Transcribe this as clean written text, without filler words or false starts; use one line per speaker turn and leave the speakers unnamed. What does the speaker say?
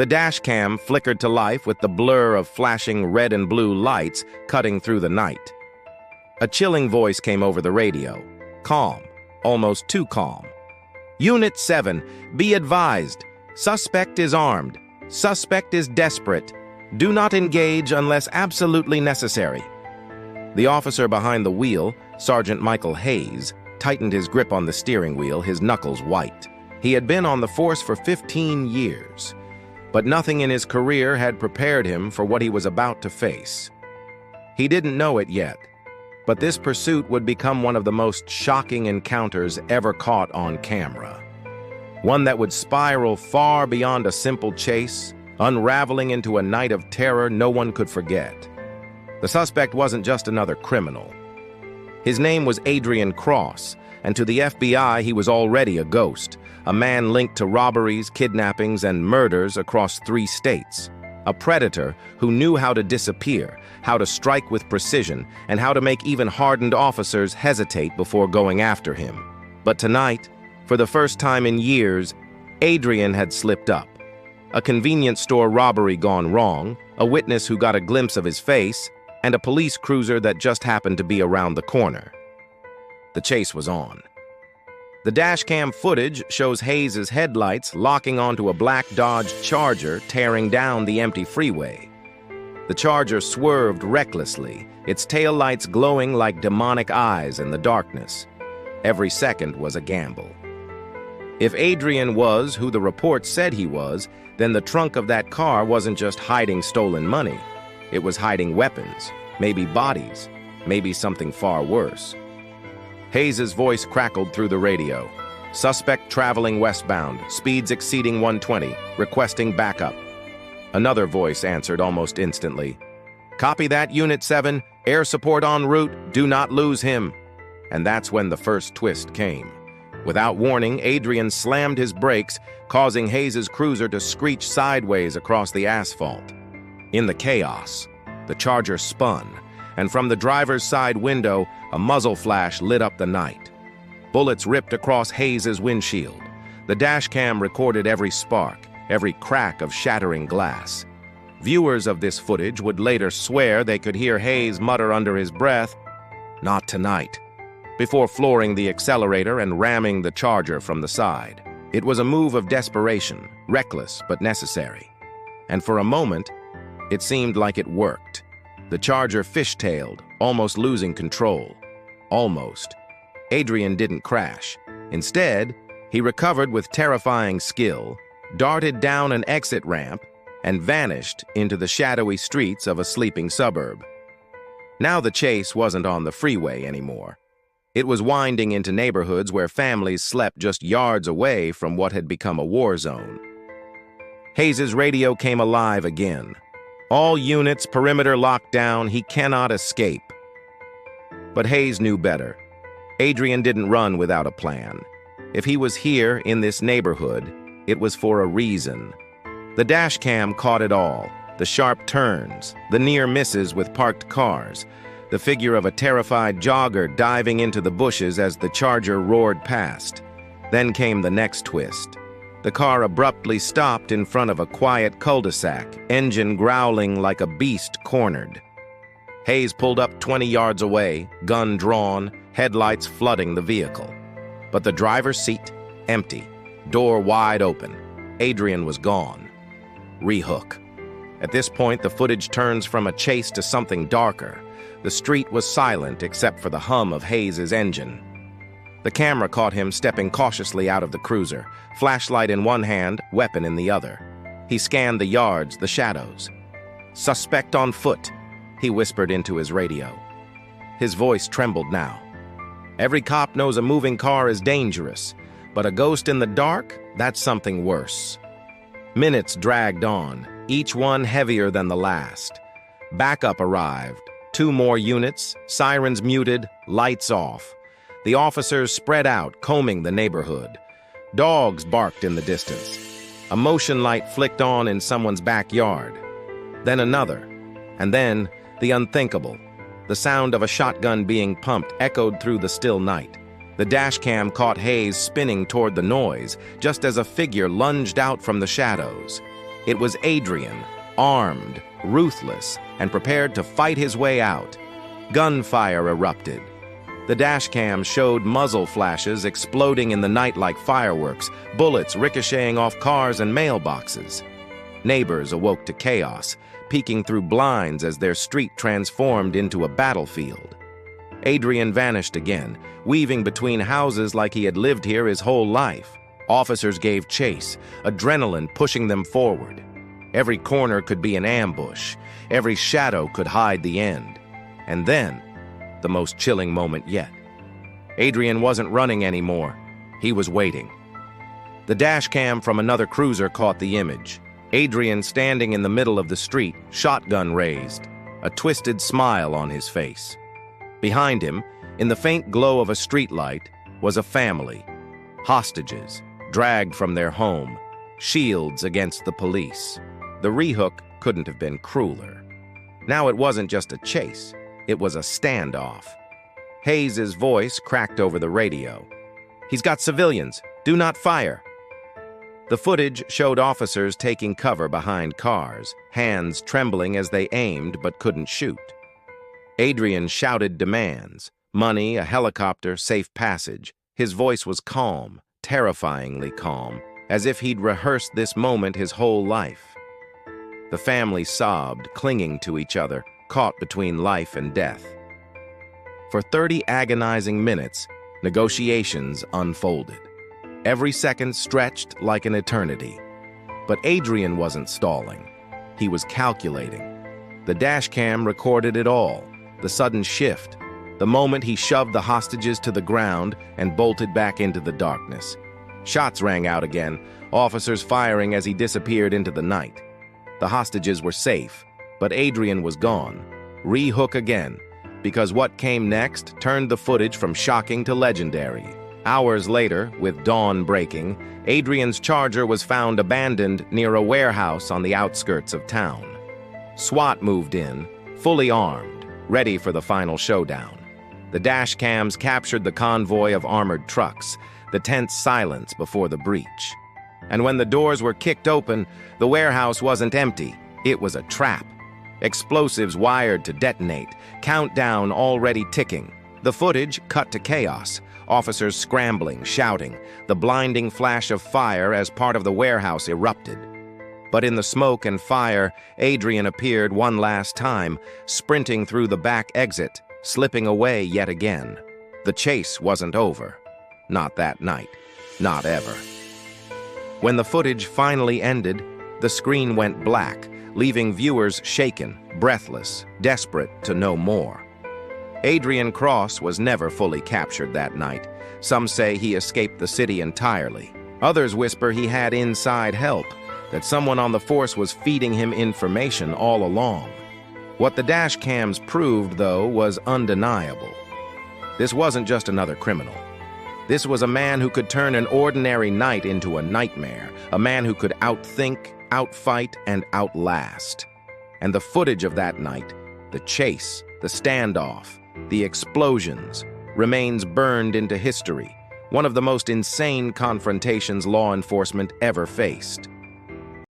The dash cam flickered to life with the blur of flashing red and blue lights cutting through the night. A chilling voice came over the radio, calm, almost too calm. "Unit 7, be advised. Suspect is armed. Suspect is desperate. Do not engage unless absolutely necessary." The officer behind the wheel, Sergeant Michael Hayes, tightened his grip on the steering wheel, his knuckles white. He had been on the force for 15 years, but nothing in his career had prepared him for what he was about to face. He didn't know it yet, but this pursuit would become one of the most shocking encounters ever caught on camera. One that would spiral far beyond a simple chase, unraveling into a night of terror no one could forget. The suspect wasn't just another criminal. His name was Adrian Cross, and to the FBI he was already a ghost, a man linked to robberies, kidnappings, and murders across 3 states. A predator who knew how to disappear, how to strike with precision, and how to make even hardened officers hesitate before going after him. But tonight, for the first time in years, Adrian had slipped up. A convenience store robbery gone wrong, a witness who got a glimpse of his face, and a police cruiser that just happened to be around the corner. The chase was on. The dashcam footage shows Hayes' headlights locking onto a black Dodge Charger tearing down the empty freeway. The Charger swerved recklessly, its taillights glowing like demonic eyes in the darkness. Every second was a gamble. If Adrian was who the report said he was, then the trunk of that car wasn't just hiding stolen money. It was hiding weapons, maybe bodies, maybe something far worse. Hayes' voice crackled through the radio. "Suspect traveling westbound, speeds exceeding 120, requesting backup." Another voice answered almost instantly. "Copy that, Unit 7, air support en route, do not lose him." And that's when the first twist came. Without warning, Adrian slammed his brakes, causing Hayes' cruiser to screech sideways across the asphalt. In the chaos, the Charger spun, and from the driver's side window, a muzzle flash lit up the night. Bullets ripped across Hayes' windshield. The dashcam recorded every spark, every crack of shattering glass. Viewers of this footage would later swear they could hear Hayes mutter under his breath, "Not tonight," before flooring the accelerator and ramming the Charger from the side. It was a move of desperation, reckless but necessary. And for a moment, it seemed like it worked. The Charger fishtailed, almost losing control. Almost. Adrian didn't crash. Instead, he recovered with terrifying skill, darted down an exit ramp, and vanished into the shadowy streets of a sleeping suburb. Now the chase wasn't on the freeway anymore. It was winding into neighborhoods where families slept just yards away from what had become a war zone. Hayes' radio came alive again. "All units, perimeter locked down, he cannot escape." But Hayes knew better. Adrian didn't run without a plan. If he was here in this neighborhood, it was for a reason. The dashcam caught it all, the sharp turns, the near misses with parked cars, the figure of a terrified jogger diving into the bushes as the Charger roared past. Then came the next twist. The car abruptly stopped in front of a quiet cul-de-sac, engine growling like a beast cornered. Hayes pulled up 20 yards away, gun drawn, headlights flooding the vehicle. But the driver's seat, empty, door wide open. Adrian was gone. Rehook. At this point, the footage turns from a chase to something darker. The street was silent except for the hum of Hayes' engine. The camera caught him stepping cautiously out of the cruiser, flashlight in one hand, weapon in the other. He scanned the yards, the shadows. "Suspect on foot," he whispered into his radio. His voice trembled now. Every cop knows a moving car is dangerous, but a ghost in the dark, that's something worse. Minutes dragged on, each one heavier than the last. Backup arrived. 2 more units, sirens muted, lights off. The officers spread out, combing the neighborhood. Dogs barked in the distance. A motion light flicked on in someone's backyard. Then another. And then the unthinkable. The sound of a shotgun being pumped echoed through the still night. The dashcam caught Hayes spinning toward the noise, just as a figure lunged out from the shadows. It was Adrian, armed, ruthless, and prepared to fight his way out. Gunfire erupted. The dashcam showed muzzle flashes exploding in the night like fireworks, bullets ricocheting off cars and mailboxes. Neighbors awoke to chaos, peeking through blinds as their street transformed into a battlefield. Adrian vanished again, weaving between houses like he had lived here his whole life. Officers gave chase, adrenaline pushing them forward. Every corner could be an ambush. Every shadow could hide the end. And then, the most chilling moment yet. Adrian wasn't running anymore. He was waiting. The dashcam from another cruiser caught the image. Adrian standing in the middle of the street, shotgun raised, a twisted smile on his face. Behind him, in the faint glow of a streetlight, was a family. Hostages, dragged from their home, shields against the police. The rehook couldn't have been crueler. Now it wasn't just a chase, it was a standoff. Hayes's voice cracked over the radio. "He's got civilians. Do not fire." The footage showed officers taking cover behind cars, hands trembling as they aimed but couldn't shoot. Adrian shouted demands: money, a helicopter, safe passage. His voice was calm, terrifyingly calm, as if he'd rehearsed this moment his whole life. The family sobbed, clinging to each other, caught between life and death. For 30 agonizing minutes, negotiations unfolded. Every second stretched like an eternity. But Adrian wasn't stalling. He was calculating. The dashcam recorded it all, the sudden shift, the moment he shoved the hostages to the ground and bolted back into the darkness. Shots rang out again, officers firing as he disappeared into the night. The hostages were safe, but Adrian was gone. Rehook again, because what came next turned the footage from shocking to legendary. Hours later, with dawn breaking, Adrian's Charger was found abandoned near a warehouse on the outskirts of town. SWAT moved in, fully armed, ready for the final showdown. The dashcams captured the convoy of armored trucks, the tense silence before the breach. And when the doors were kicked open, the warehouse wasn't empty. It was a trap. Explosives wired to detonate, countdown already ticking. The footage cut to chaos, officers scrambling, shouting, the blinding flash of fire as part of the warehouse erupted. But in the smoke and fire, Adrian appeared one last time, sprinting through the back exit, slipping away yet again. The chase wasn't over. Not that night. Not ever. When the footage finally ended, the screen went black, leaving viewers shaken, breathless, desperate to know more. Adrian Cross was never fully captured that night. Some say he escaped the city entirely. Others whisper he had inside help, that someone on the force was feeding him information all along. What the dashcams proved, though, was undeniable. This wasn't just another criminal. This was a man who could turn an ordinary night into a nightmare, a man who could outthink, outfight, and outlast. And the footage of that night, the chase, the standoff, the explosions, remains burned into history, one of the most insane confrontations law enforcement ever faced.